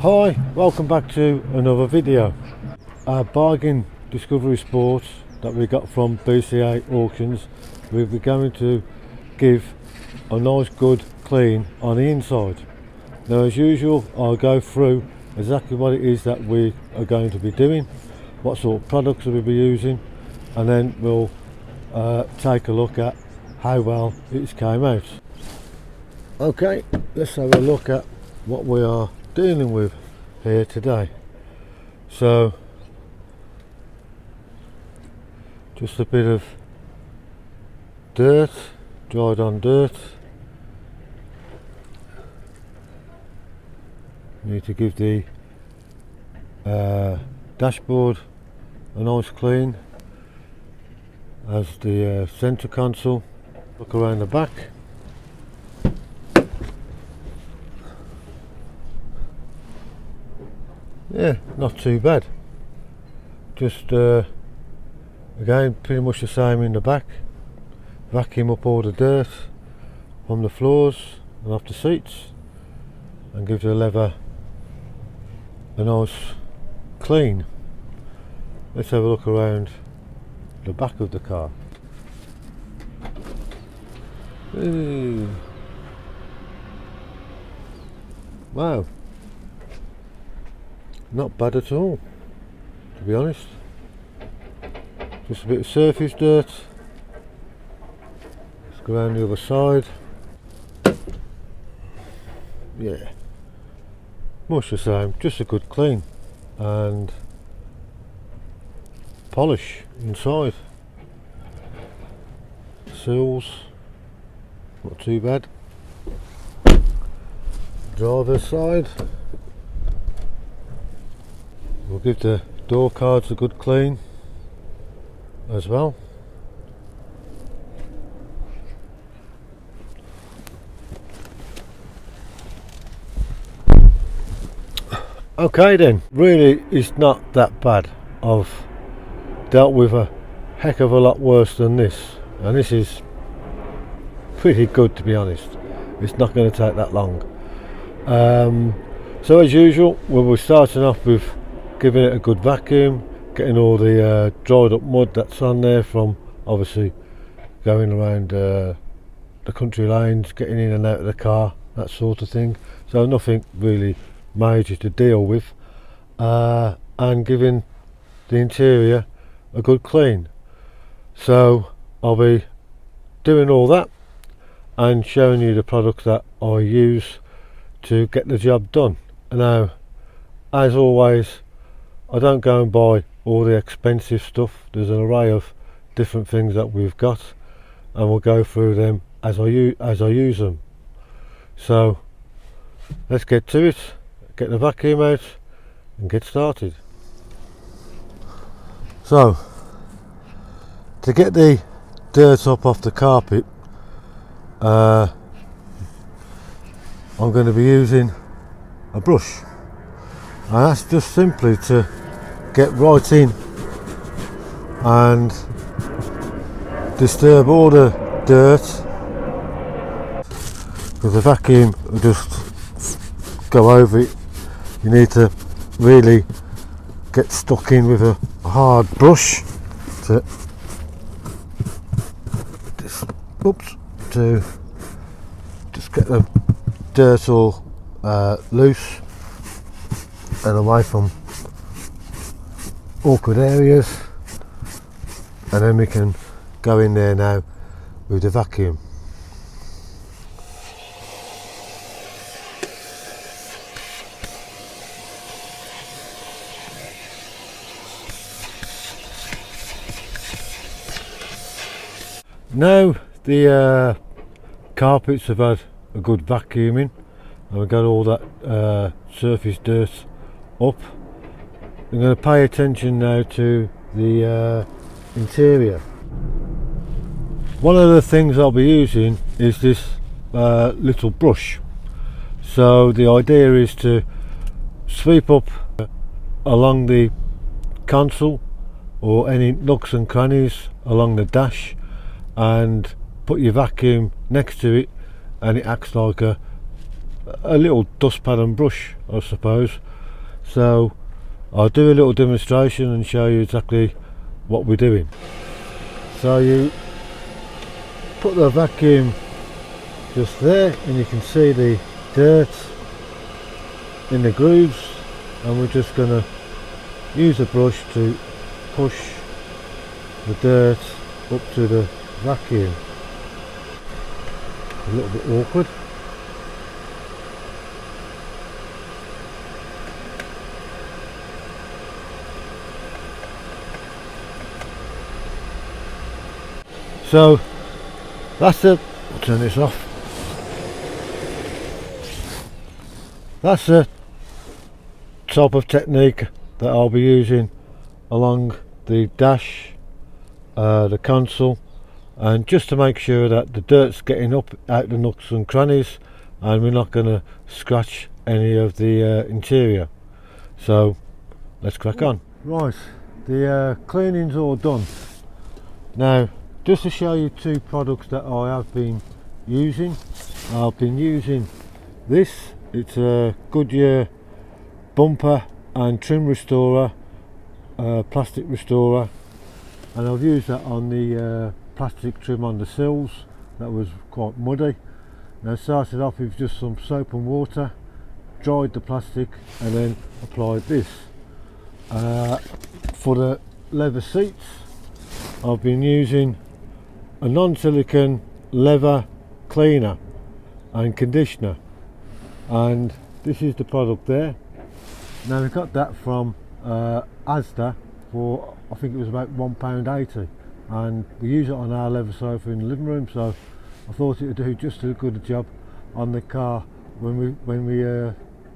Hi, welcome back to another video. Our bargain Discovery Sport that we got from BCA Auctions, we're going to give a nice good clean on the inside. Now as usual, I'll go through exactly what it is that we are going to be doing, what sort of products we'll be using, and then we'll take a look at how well it's came out. Okay, let's have a look at what we are dealing with here today. So just a bit of dirt, dried on dirt. Need to give the dashboard a nice clean, as the centre console. Look around the back. Yeah, not too bad. Just again, pretty much the same in the back. Vacuum up all the dirt from the floors and off the seats, and give the leather a nice clean. Let's have a look around the back of the car. Ooh. Wow, not bad at all, to be honest. Just a bit of surface dirt. Let's go around the other side. Yeah, much the same, just a good clean and polish inside. Seals, not too bad. Driver's side, we'll give the door cards a good clean as well. Okay then, really it's not that bad. I've dealt with a heck of a lot worse than this, and this is pretty good, to be honest. It's not going to take that long. So as usual, we'll be starting off with giving it a good vacuum, getting all the dried up mud that's on there from obviously going around the country lanes, getting in and out of the car, that sort of thing. So nothing really major to deal with, and giving the interior a good clean. So I'll be doing all that and showing you the products that I use to get the job done. Now, as always, I don't go and buy all the expensive stuff. There's an array of different things that we've got, and we'll go through them as I use them. So let's get to it, get the vacuum out and get started. So to get the dirt up off the carpet, I'm going to be using a brush, and that's just simply to get right in and disturb all the dirt, because the vacuum will just go over it. You need to really get stuck in with a hard brush to just get the dirt all loose and away from awkward areas, and then we can go in there now with the vacuum. Now the carpets have had a good vacuuming, and we've got all that surface dirt up. I'm going to pay attention now to the interior. One of the things I'll be using is this little brush. So the idea is to sweep up along the console or any nooks and crannies along the dash, and put your vacuum next to it, and it acts like a a little dustpan and brush, I suppose. So I'll do a little demonstration and show you exactly what we're doing. So you put the vacuum just there and you can see the dirt in the grooves, and we're just going to use a brush to push the dirt up to the vacuum. A little bit awkward. So that's it. I'll turn this off. That's the type of technique that I'll be using along the dash, the console, and just to make sure that the dirt's getting up out the nooks and crannies and we're not going to scratch any of the interior. So let's crack on. Right, the cleaning's all done. Now, just to show you two products that I have been using. I've been using this. It's a Goodyear bumper and trim restorer, plastic restorer, and I've used that on the plastic trim on the sills that was quite muddy. Now, I started off with just some soap and water, dried the plastic, and then applied this. For the leather seats, I've been using a non-silicone leather cleaner and conditioner, and this is the product there. Now, we got that from Asda for, I think it was about £1.80, and we use it on our leather sofa in the living room, so I thought it would do just as good a job on the car when we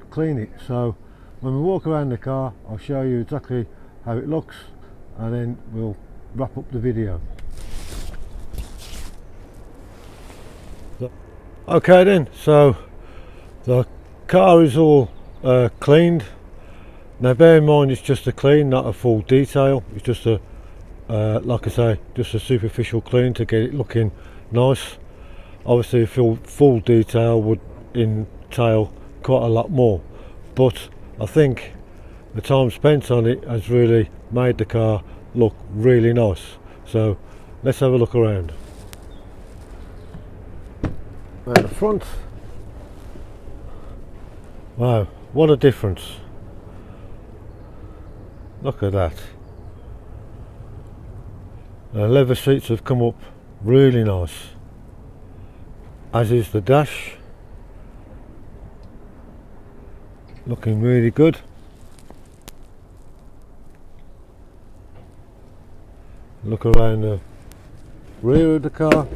clean it. So when we walk around the car, I'll show you exactly how it looks, and then we'll wrap up the video. Okay then, so the car is all cleaned. Now bear in mind, it's just a clean, not a full detail. It's just a like I say, just a superficial clean to get it looking nice. Obviously a full detail would entail quite a lot more, but I think the time spent on it has really made the car look really nice. So let's have a look around. At the front, wow, what a difference. Look at that. The leather seats have come up really nice, as is the dash, looking really good. Look around the rear of the car.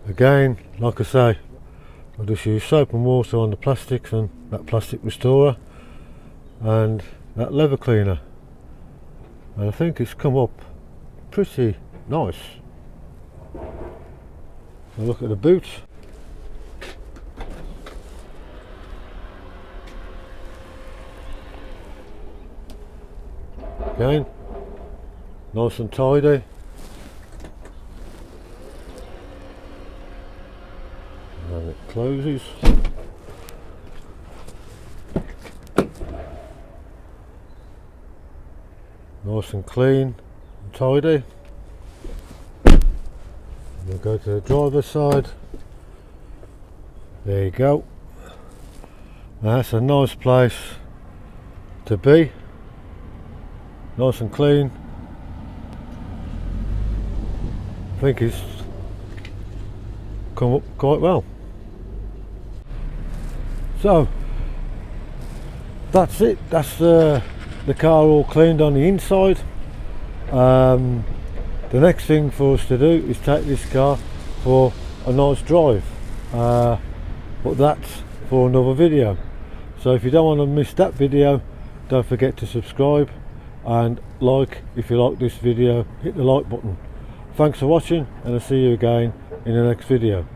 Again, like I say, I just use soap and water on the plastics and that plastic restorer and that leather cleaner, and I think it's come up pretty nice. So look at the boot. Again, nice and tidy. And it closes. Nice and clean and tidy. We'll go to the driver's side. There you go. Now that's a nice place to be. Nice and clean. I think it's come up quite well. So that's it. That's the car all cleaned on the inside. The next thing for us to do is take this car for a nice drive, but that's for another video. So if you don't want to miss that video, don't forget to subscribe and like. If you like this video, hit the like button. Thanks for watching, and I'll see you again in the next video.